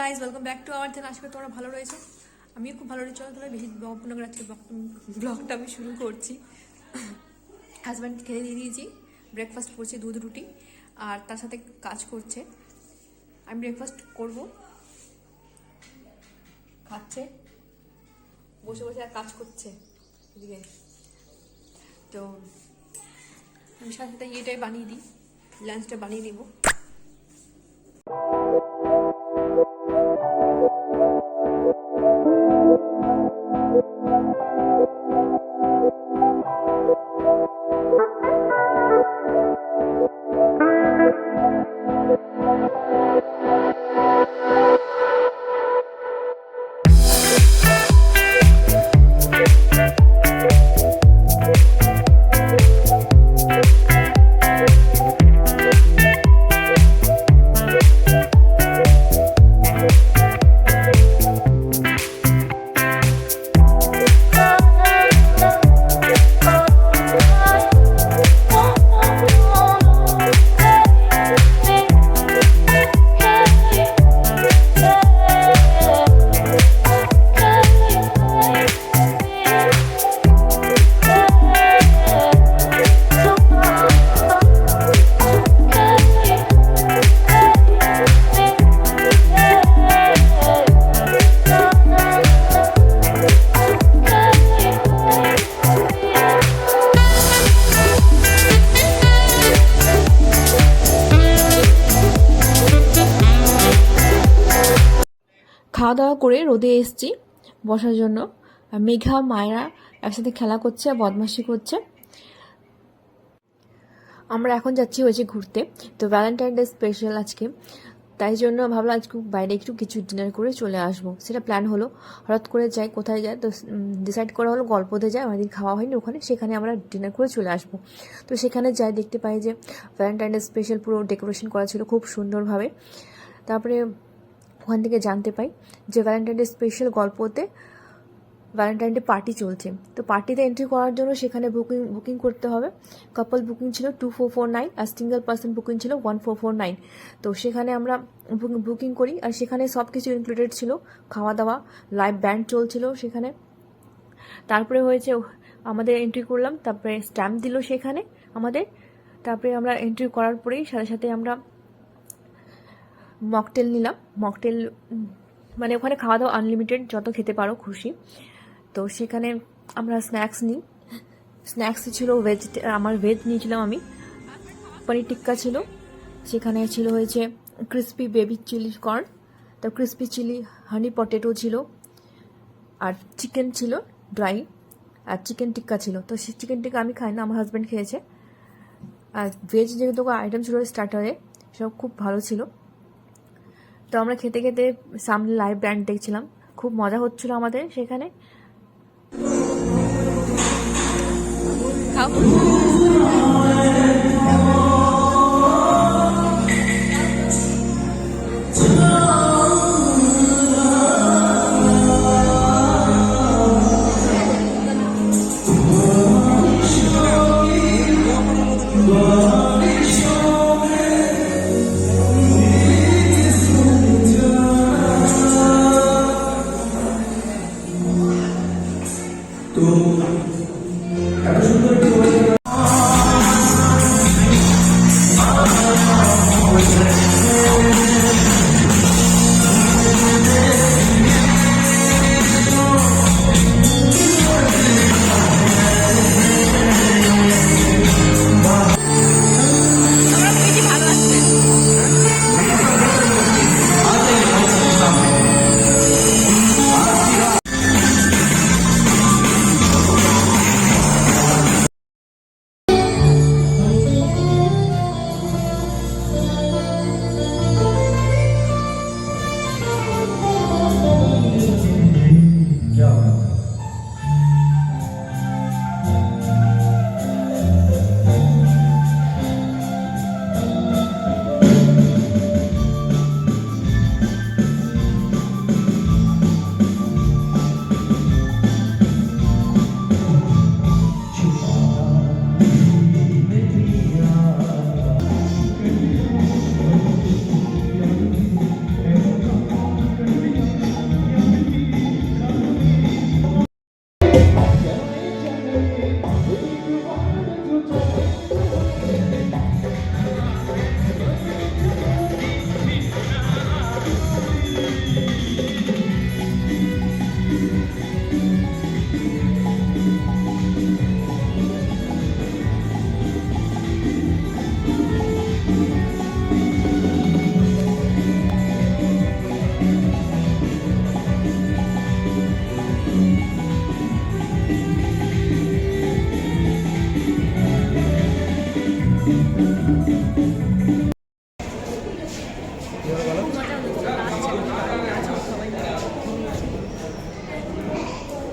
Guys, welcome back to our channel. আশা করি তোমরা ভালো রয়েছো। আমিও খুব ভালো রয়েছি। তোমরা বেশি বকবক করে আজকে ব্লগটা আমি শুরু করছি। হাজব্যান্ড খেতে দিয়ে দিয়েছি, ব্রেকফাস্ট করছে দুধ রুটি, আর তার সাথে কাজ করছে। আমি ব্রেকফাস্ট করব, খাচ্ছে, বসে বসে আর কাজ করছে এদিকে। তো আমি সাথে সাথে ইয়েটাই বানিয়ে দিই, লাঞ্চটা বানিয়ে দিব। খাওয়া দাওয়া করে রোদে এসেছি বসার জন্য। মেঘা মায়েরা একসাথে খেলা করছে, বদমাশি করছে। আমরা এখন যাচ্ছি হয়েছে ঘুরতে। তো ভ্যালেন্টাইন ডে স্পেশাল আজকে, তাই জন্য ভাবলাম আজকে বাইরে একটু কিছু ডিনার করে চলে আসবো। সেটা প্ল্যান হলো, হঠাৎ করে যাই, কোথায় যায় তো ডিসাইড করা হলো গল্পতে যায়, অনেকদিন খাওয়া হয়নি ওখানে, সেখানে আমরা ডিনার করে চলে আসবো। তো সেখানে যাই, দেখতে পাই যে ভ্যালেন্টাইন ডে স্পেশাল পুরো ডেকোরেশন করা ছিল খুব সুন্দরভাবে। তারপরে ওখান থেকে জানতে পাই যে ভ্যালেন্টাইন ডে স্পেশাল গল্পতে ভ্যালেন্টাইন ডে পার্টি চলছে। তো পার্টিতে এন্ট্রি করার জন্য সেখানে বুকিং করতে হবে। কাপল বুকিং ছিল 2449 আর সিঙ্গেল পার্সন বুকিং ছিল 1449। তো সেখানে আমরা বুকিং করি, আর সেখানে সব কিছু ইনক্লুডেড ছিল, খাওয়া দাওয়া, লাইভ ব্যান্ড চলছিল সেখানে। তারপরে হয়েছে আমাদের এন্ট্রি করলাম, তারপরে স্ট্যাম্প দিল সেখানে আমাদের। তারপরে আমরা এন্ট্রি করার পরেই সাথে সাথে আমরা মকটেল নিলাম। মকটেল মানে ওখানে খাওয়া দাওয়া আনলিমিটেড, যত খেতে পারো খুশি। তো সেখানে আমরা স্ন্যাক্স নিই। স্ন্যাক্সে ছিল ভেজ, আমার ভেজ নিয়েছিলাম আমি, পনির টিক্কা ছিল, সেখানে ছিল হয়েছে ক্রিসপি বেবি চিলি কর্ন, তো ক্রিসপি চিলি হানি পটেটো ছিল, আর চিকেন ছিল ড্রাই, আর চিকেন টিক্কা ছিল। তো সেই চিকেন টিক্কা আমি খাই না, আমার হাজব্যান্ড খেয়েছে। আর ভেজ যেহেতু আইটেম ছিল স্টার্টারে, সব খুব ভালো ছিল। তো আমরা খেতে খেতে সামনে লাইভ ব্যান্ড দেখছিলাম, খুব মজা হচ্ছিল আমাদের সেখানে।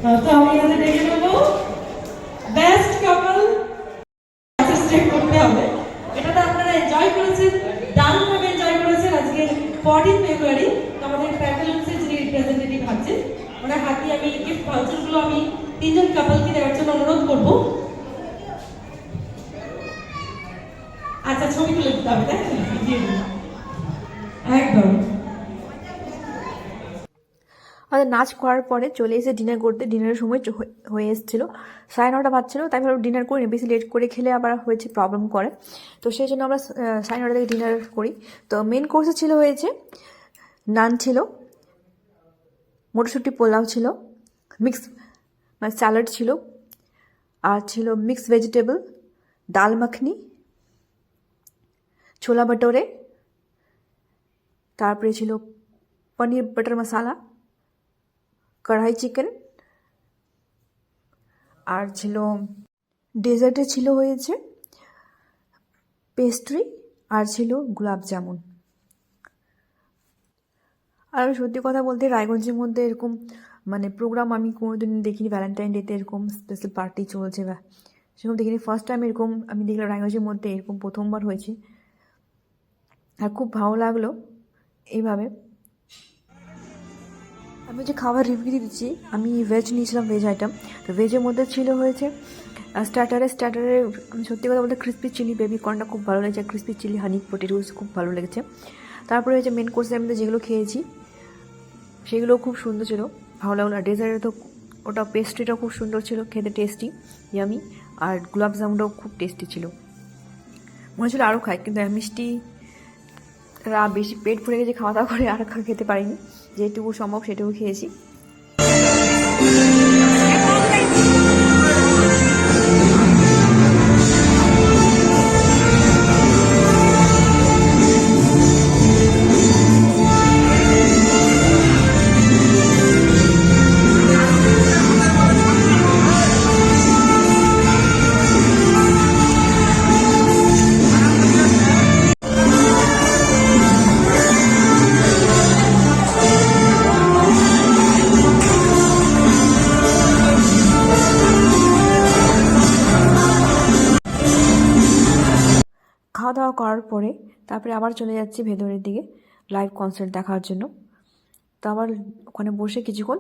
তো আমি এখানে ডেকে নেবো বেস্ট কাপল স্টেপ করতে হবে। এটা তো আপনারা এনজয় করেছেন, দারুণভাবে এনজয় করেছেন। আজকে 14 ফেব্রুয়ারি আমাদের প্যাভিলিয়ন্সের যিনি রিপ্রেজেন্টেটিভ আছেন ওনার হাতে আমি গিফট ভাউচারগুলো আমি 3 জন কাপলকে দেওয়ার জন্য অনুরোধ করব। আচ্ছা ছবি তুলে দিতে হবে, তাই একদম। আমাদের নাচ করার পরে চলে এসে ডিনার করতে, ডিনারের সময় হয়ে এসেছিলো 9:30 বাজছিল। তাই ভালো ডিনার করি, বেশি লেট করে খেলে আবার হয়েছে প্রবলেম করে, তো সেই জন্য আমরা 9:30 থেকে ডিনার করি। তো মেন কোর্সে হয়েছে নান ছিল, মটরশুঁটি পোলাও ছিল, মিক্স মানে স্যালাড ছিল, আর ছিল মিক্স ভেজিটেবল, ডাল মাখনি, ছোলা ভটোরে, তারপরে ছিল পনির বাটার মশালা, কড়াই চিকেন, আর ছিল ডেজার্টে হয়েছে পেস্ট্রি, আর ছিল গোলাপ জামুন। আর সত্যি কথা বলতে রায়গঞ্জের মধ্যে এরকম মানে প্রোগ্রাম আমি কোনোদিন দেখিনি, ভ্যালেন্টাইন ডেতে এরকম স্পেশাল পার্টি চলছে বা সেরকম দেখিনি। ফার্স্ট টাইম এরকম আমি দেখলাম রায়গঞ্জের মধ্যে, এরকম প্রথমবার হয়েছে, আর খুব ভালো লাগলো এইভাবে। আমি যে খাবার রিভিউ দিচ্ছি, আমি ভেজ নিয়েছিলাম, ভেজ আইটেম। তো ভেজের মধ্যে হয়েছে স্টার্টারে আমি সত্যি কথা বলতে ক্রিসপি চিলি বেবি কর্নটা খুব ভালো লেগেছে, ক্রিসপি চিলি হানি পটেটোস খুব ভালো লেগেছে। তারপরে হয়েছে মেন কোর্সে আমি যেগুলো খেয়েছি সেগুলো খুব সুন্দর ছিল, ভালো লাগলো। আর ডেজার্টে তো ওটা পেস্ট্রিটাও খুব সুন্দর ছিল, খেতে টেস্টি ইয়ামি, আর গোলাপ জামুনটাও খুব টেস্টি ছিল। মনে ছিল আরও খাই, কিন্তু মিষ্টি বেশি পেট ভরে গেছে খাওয়া দাওয়া করে, আর খেতে পারিনি, যেটুকু সম্ভব সেটুকু খেয়েছি। খাওয়া দাওয়া করার পরে তারপরে আবার চলে যাচ্ছি ভেতরের দিকে লাইভ কনসার্ট দেখার জন্য। তো আবার ওখানে বসে কিছুক্ষণ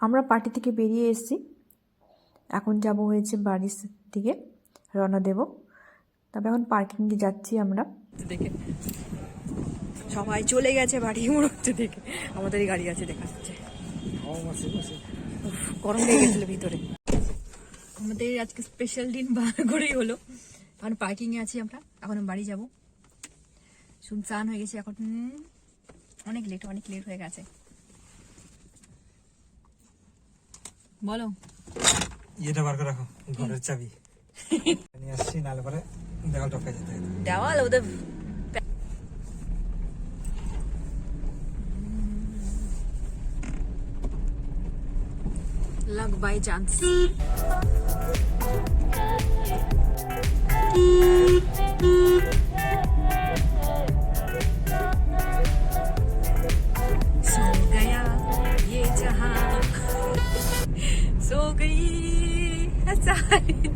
আমরা পার্টি থেকে বেরিয়ে এসেছি, এখন যাব হয়েছে বাড়ির দিকে রওনা দেব। তবে এখন পার্কিংয়ে যাচ্ছি আমরা। দেখে সবাই চলে গেছে বাড়ি মুড়তে, দেখে আমাদের গাড়ি আছে দেখা যাচ্ছে। গরম লেগে গেছিল ভিতরে। আমাদের আজকে স্পেশাল দিন বার করেই হলো। এখন পার্কিংয়ে আছি আমরা, এখন বাড়ি যাব। শুনশান হয়ে গেছে এখন, অনেক লেট হয়ে গেছে। বলো, এটা বার করে রাখো, ঘরের চাবি নিয়ে আসছি, নাহলে পরে দেওয়াল টপকে যেতে হবে। দেওয়াল ওদের luck by chance.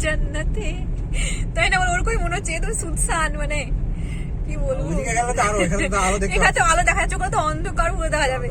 জান্নাতে, তাই না? আমার ওরকমই মনে হচ্ছে, তো সুনসান, মানে কি বলবো, ওইদিকে গেলে তো আরো, এখানে তো আলো দেখতে এখানে তো আলো দেখা যাচ্ছে, ওখানে তো অন্ধকার পুরো দেখা যাবে।